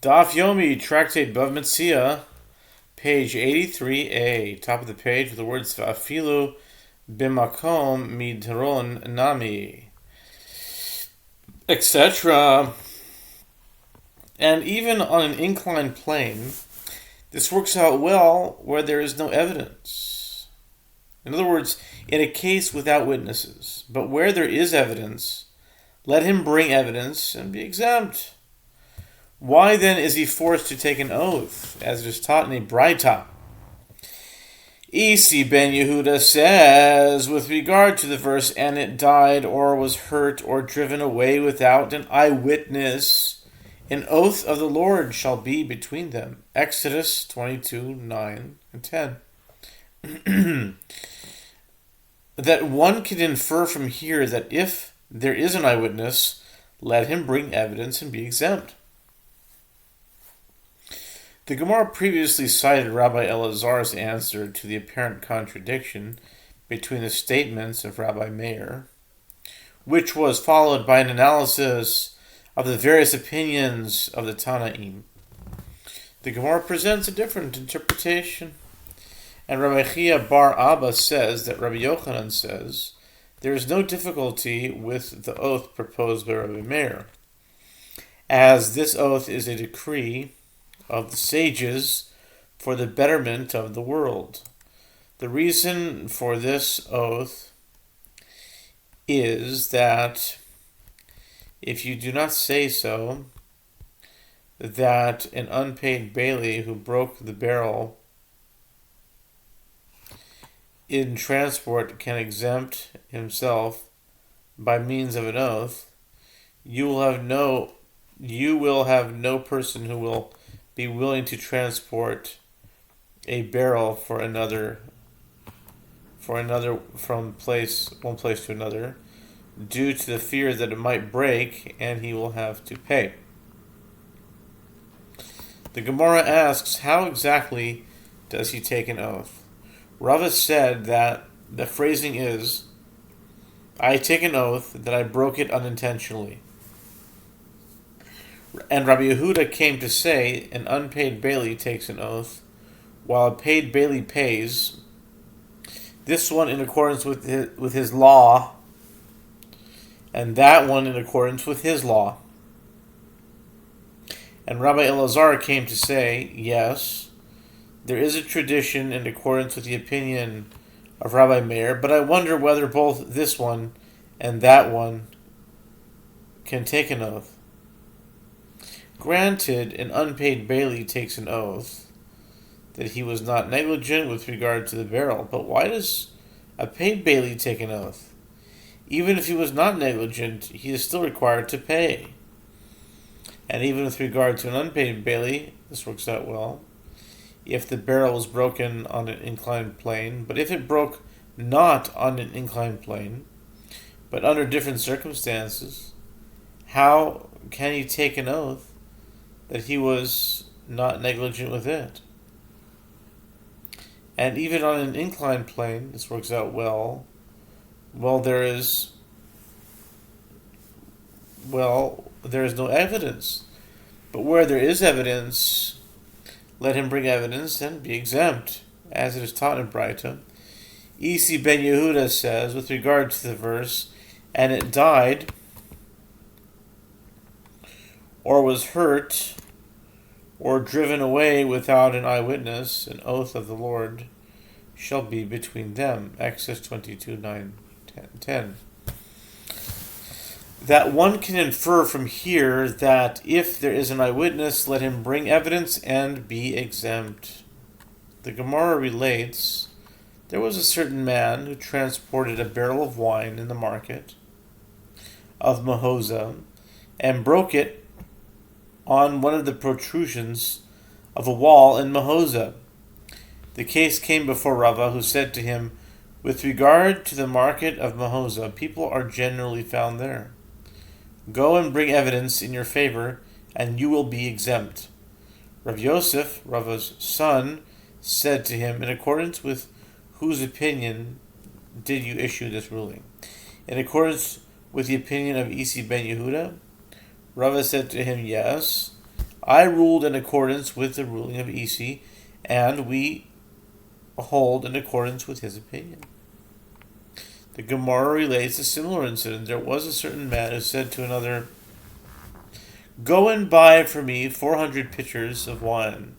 Daf Yomi, Tractate Bava Metzia, page 83a, top of the page with the words Va'afilu bimakom midron nami, etc. And even on an inclined plane, this works out well where there is no evidence. In other words, in a case without witnesses, but where there is evidence, let him bring evidence and be exempt. Why then is he forced to take an oath, as it is taught in a Braita? Isi ben Yehuda says, with regard to the verse, and it died, or was hurt, or driven away without an eyewitness, an oath of the Lord shall be between them. Exodus 22, 9 and 10. That one can infer from here that if there is an eyewitness, let him bring evidence and be exempt. The Gemara previously cited Rabbi Elazar's answer to the apparent contradiction between the statements of Rabbi Meir, which was followed by an analysis of the various opinions of the Tanaim. The Gemara presents a different interpretation, and Rabbi Chia bar Abba says that Rabbi Yochanan says there is no difficulty with the oath proposed by Rabbi Meir, as this oath is a decree of the sages for the betterment of the world. The reason for this oath is that if you do not say so, that an unpaid bailee who broke the barrel in transport can exempt himself by means of an oath, you will have no person who will be willing to transport a barrel from one place to another, due to the fear that it might break and he will have to pay. The Gemara asks, how exactly does he take an oath? Rava said that the phrasing is, I take an oath that I broke it unintentionally. And Rabbi Yehuda came to say, an unpaid bailee takes an oath, while a paid bailee pays, this one in accordance with his law, and that one in accordance with his law. And Rabbi Elazar came to say, yes, there is a tradition in accordance with the opinion of Rabbi Meir, but I wonder whether both this one and that one can take an oath. Granted, an unpaid bailee takes an oath that he was not negligent with regard to the barrel, but why does a paid bailee take an oath? Even if he was not negligent, he is still required to pay. And even with regard to an unpaid bailee, this works out well, if the barrel was broken on an inclined plane, but if it broke not on an inclined plane, but under different circumstances, how can he take an oath that he was not negligent with it? And even on an inclined plane, this works out well. There is no evidence. But where there is evidence, let him bring evidence and be exempt, as it is taught in Braita. Isi ben Yehuda says, with regard to the verse, and it died, or was hurt, or driven away without an eyewitness, an oath of the Lord shall be between them. Exodus 22, 9, 10. That one can infer from here that if there is an eyewitness, let him bring evidence and be exempt. The Gemara relates, there was a certain man who transported a barrel of wine in the market of Mahoza and broke it on one of the protrusions of a wall in Mahoza. The case came before Rava, who said to him, with regard to the market of Mahoza, people are generally found there. Go and bring evidence in your favor, and you will be exempt. Rav Yosef, Rava's son, said to him, in accordance with whose opinion did you issue this ruling? In accordance with the opinion of Isi ben Yehuda? Rava said to him, yes, I ruled in accordance with the ruling of Isi, and we hold in accordance with his opinion. The Gemara relates a similar incident. There was a certain man who said to another, "Go and buy for me 400 pitchers of wine."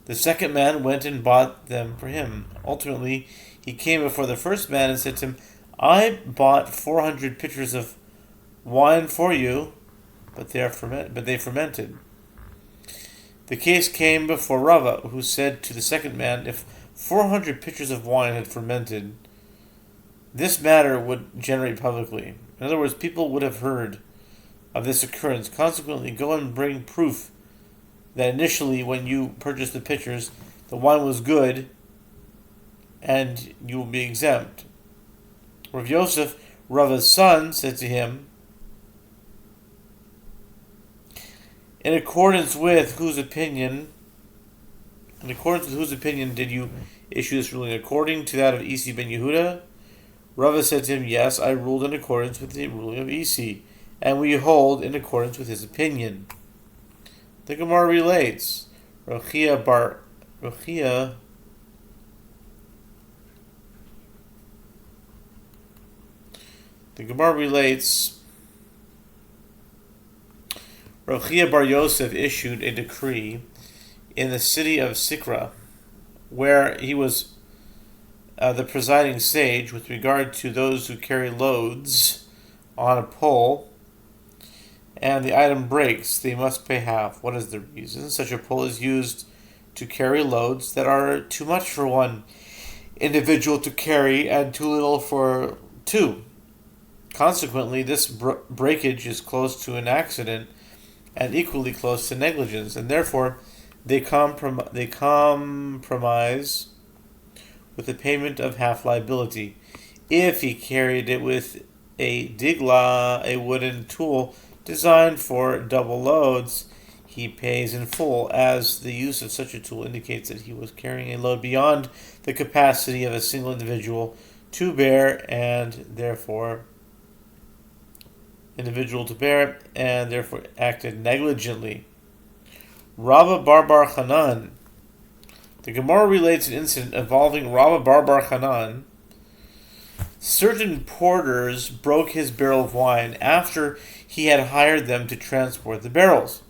The second man went and bought them for him. Ultimately, he came before the first man and said to him, "I bought 400 pitchers of wine for you, but they fermented." The case came before Rava, who said to the second man, "If 400 pitchers of wine had fermented, this matter would generate publicly." In other words, people would have heard of this occurrence. Consequently, go and bring proof that initially, when you purchased the pitchers, the wine was good, and you will be exempt. Rav Yosef, Rava's son, said to him, In accordance with whose opinion did you issue this ruling? According to that of Isi ben Yehuda? Rava said to him, "Yes, I ruled in accordance with the ruling of Isi, and we hold in accordance with his opinion." The Gemara relates, Rochia bar Yosef issued a decree in the city of Sikra, where he was the presiding sage with regard to those who carry loads on a pole, and the item breaks, they must pay half. What is the reason? Such a pole is used to carry loads that are too much for one individual to carry and too little for two. Consequently, this breakage is close to an accident and equally close to negligence, and therefore they compromise with the payment of half liability. If he carried it with a digla, a wooden tool designed for double loads, he pays in full, as the use of such a tool indicates that he was carrying a load beyond the capacity of a single individual to bear, and therefore acted negligently. Rabba Bar Chanan. The Gemara relates an incident involving Rabba Bar Chanan. Certain porters broke his barrel of wine after he had hired them to transport the barrels.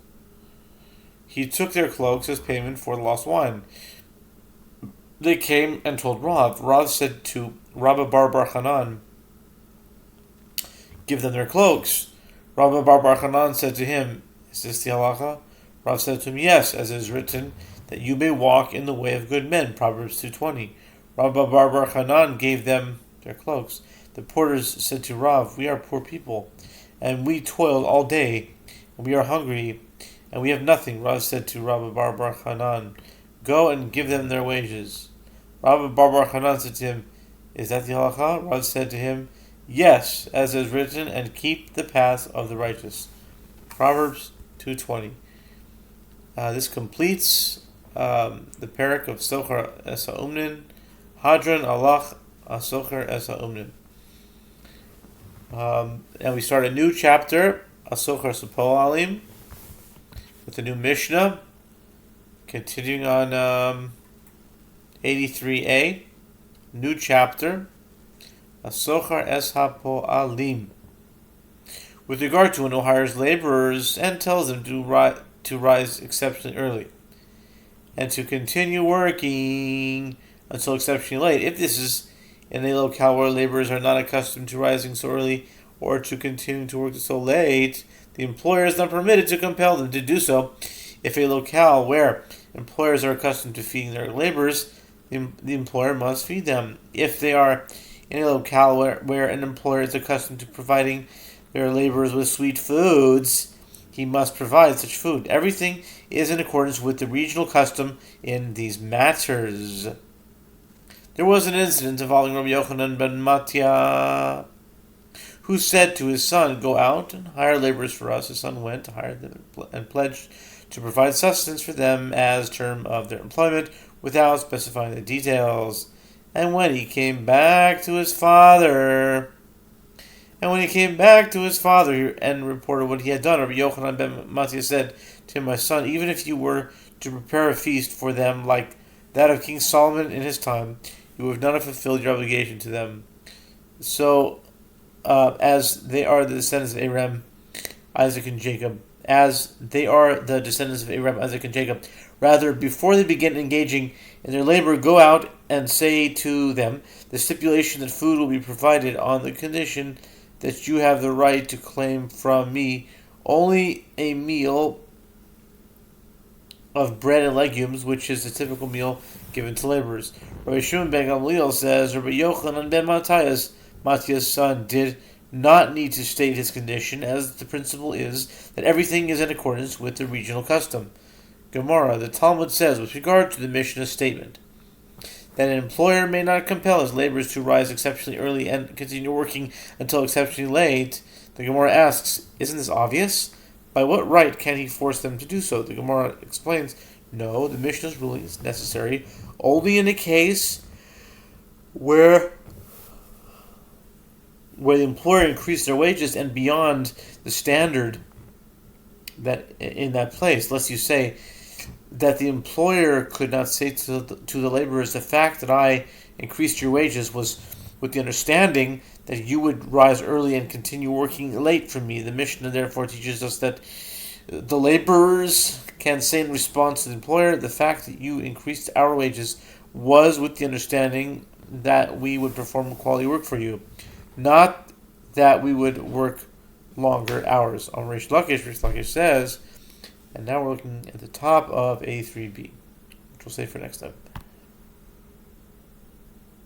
He took their cloaks as payment for the lost wine. They came and told Rav. Rav said to Rabba Bar Chanan, "Give them their cloaks." Rabba Bar Chanan said to him, "Is this the halacha?" Rav said to him, "Yes, as it is written, that you may walk in the way of good men." Proverbs 2:20. Rabba Bar Chanan gave them their cloaks. The porters said to Rav, "We are poor people, and we toiled all day, and we are hungry, and we have nothing." Rav said to Rabba Bar Chanan, "Go and give them their wages." Rabba Bar Chanan said to him, "Is that the halacha?" Rav said to him, "Yes, as is written, and keep the path of the righteous." Proverbs 2:20. This completes the parak of Sofer es ha'umnin, Hadron alach Sofer es ha'umnin. And we start a new chapter, Sofer Sapoalim, with a new Mishnah, continuing on 83a, new chapter, Sofer es ha'poalim. With regard to one who hires laborers and tells them to rise exceptionally early and to continue working until exceptionally late. If this is in a locale where laborers are not accustomed to rising so early or to continuing to work so late, the employer is not permitted to compel them to do so. If a locale where employers are accustomed to feeding their laborers, the employer must feed them. If they are in a locale where an employer is accustomed to providing their laborers with sweet foods, he must provide such food. Everything is in accordance with the regional custom in these matters. There was an incident involving Rabbi Yochanan ben Metzia, who said to his son, "Go out and hire laborers for us." His son went to hire them and pledged to provide sustenance for them as term of their employment without specifying the details. And when he came back to his father And when he came back to his father and reported what he had done, Rabbi Yochanan ben Metzia said to him, "My son, even if you were to prepare a feast for them like that of King Solomon in his time, you would not have fulfilled your obligation to them. So, as they are the descendants of Abraham, Isaac, and Jacob, rather, before they begin engaging in their labor, go out and say to them the stipulation that food will be provided on the condition that you have the right to claim from me only a meal of bread and legumes, which is the typical meal given to laborers." Rabbi Shimon ben Gamliel says Rabbi Yochanan ben Mattia's son, did not need to state his condition, as the principle is that everything is in accordance with the regional custom. Gemara, the Talmud says, with regard to the Mishnah statement, that an employer may not compel his laborers to rise exceptionally early and continue working until exceptionally late. The Gemara asks, isn't this obvious? By what right can he force them to do so? The Gemara explains, no, the Mishnah's ruling is necessary only in a case where the employer increased their wages and beyond the standard that in that place. Lest you say that the employer could not say to the laborers, the fact that I increased your wages was with the understanding that you would rise early and continue working late for me. The Mishnah therefore teaches us that the laborers can say in response to the employer, the fact that you increased our wages was with the understanding that we would perform quality work for you, not that we would work longer hours. On Rish Lakish says, and now we're looking at the top of A3b, which we'll say for next time.